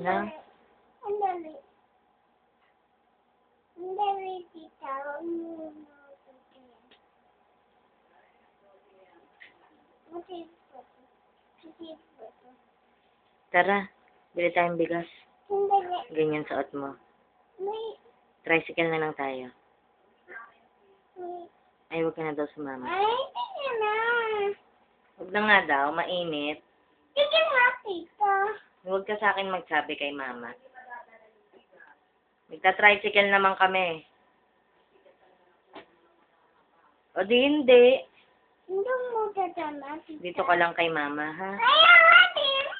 Na? Andali. Andali, tita. Tara, bili tayong bigas. Andali. Ganyan suot mo. May, Tricycle na lang tayo. may. Ay, huwag ka na daw sumama. Ay, hindi na. Huwag na nga daw, mainit. Sige nga, tita. Huwag ka sa akin magsabi kay mama. Magta-tricycle naman kami. O di hindi. Hindi mo dadala, tita. Dito ka lang kay mama, ha? Kaya nga, tita.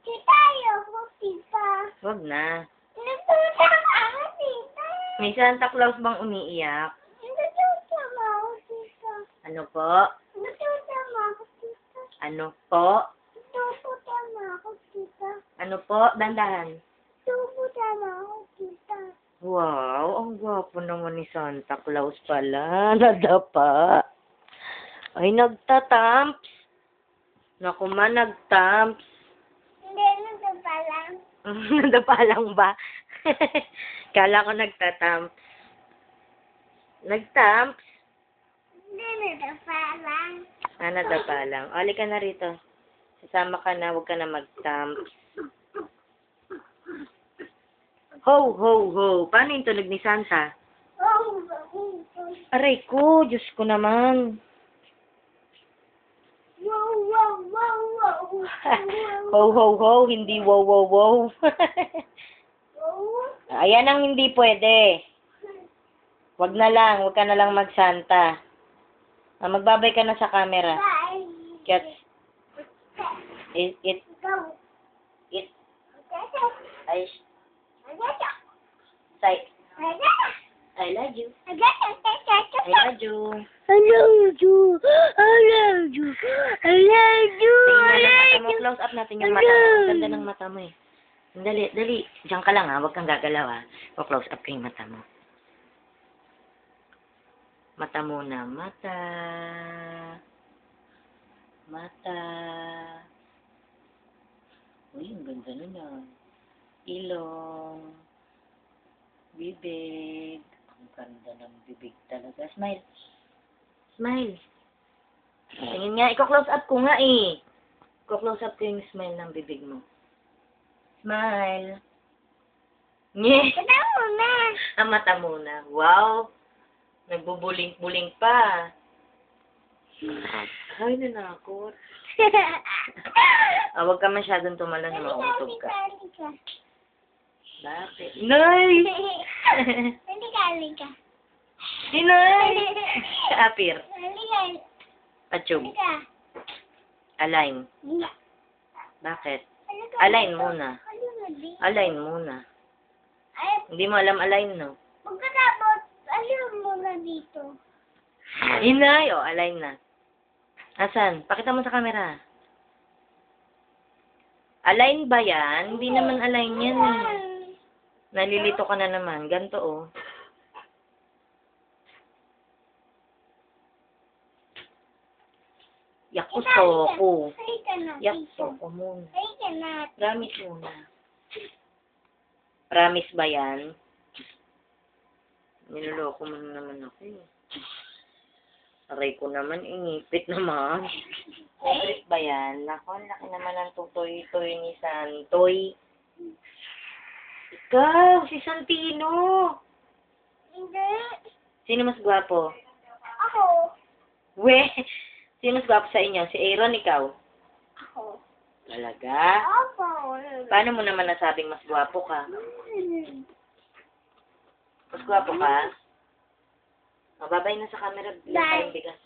Tita, ayoko, tita. Huwag na. Natutang ako, tita. May Santa Claus bang umiiyak? Natutang ako, tita. Ano po? Natutang ako, tita. Ano po? Natutang ako, tita. Ano po? Dandahan. Natutang ako, tita. Wow, ang gwapo naman ni Santa Claus pala. Nadapa. Ay, nagtatamps. Naku ma, nagtamps. Hindi, natutang lang. Nadapa lang ba? Kala ko nagtatamps. Nagtamps? Hindi, natutang lang. Nadapa lang. O, halika na rito. Sasama ka na, huwag ka na magtamps. Ho, ho, ho. Paano yung tunog ni Santa? Oh, Aray ko, Diyos ko naman. wow, wow, wow, wow. Ho, ho, ho. Hindi wow, wow, wow. Ayan ang hindi pwede. Wag na lang. Huwag ka na lang mag-Santa. Magbabay ka na sa camera. Bye. It, Go. I, say, I love you. I love you. I love you. I love you. I love you. Tingnan ang mata mo. Close up natin yung mata mo. Ang ganda ng mata mo eh. Dali, dali. Diyan ka lang ha. Huwag kang gagalaw ha. Close up ko yung mata mo. Mata muna. Mata. Mata. Uy, ang ganda nun ah. Ilong. Bibig. Ang ganda ng bibig talaga. Smile. Smile. Tingin nga. Iko-close up ko nga eh. Iko-close up ko yung smile ng bibig mo. Smile. Nye. Mata muna. Ang mata muna. Wow. Nagbubuling-buling pa. Ay, nanakot. Huwag ka masyadong tumalon. Mautog ka. Bakit? Nay! Halika. Inay! Apir. Halika. Pachog. Halika. Align. Halika. Bakit? Halika. Align muna. Halika. Align muna. Ay, Hindi mo alam align, no? pagkatapos, alam mo na dito. Inay! O, align na. Asan? Pakita mo sa camera. Align ba yan? Hindi naman align yan eh. Nalilito ka na naman. Ganto oh. Yakuso ko. Halika na. Yakuso ko muna. Halika na. Promise muna. Promise ba yan? Niloloko mo na naman ako eh. Aray ko naman, ingipit naman. Favorite ba yan? Nako, ang laki naman ng tutoy-toy ni Santoy. Ikaw, si Santino. Hindi. Sino mas gwapo? Ako. We, sino mas gwapo sa inyo? Si Aaron, ikaw? Ako. Talaga? Ako. Paano mo naman nasabing mas gwapo ka? Mas gwapo ka? Mababay na sa camera. Bilang tayong bigas.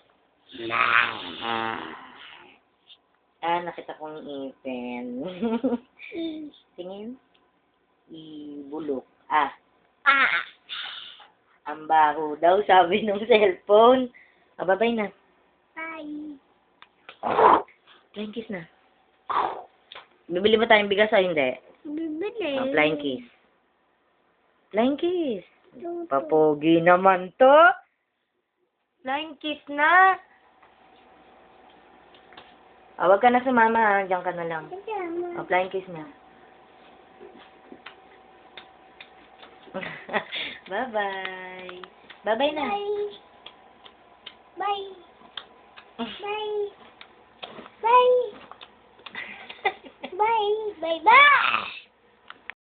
Nakita kong ipin. Tingin. Ibulok. Ang baho daw, sabi ng cellphone. Mababay na. Bye. Flying kiss na. Bibili ba tayong bigas o hindi? Bibili. Flying kiss. Flying kiss. Tutu. Papogi naman to. Flying kiss na. Huwag ka na sumama ha. Diyan ka na lang. Kasama. Flying kiss na. Bye-bye. Bye-bye na. Bye. Bye. Bye. Bye. Bye. Bye. Bye.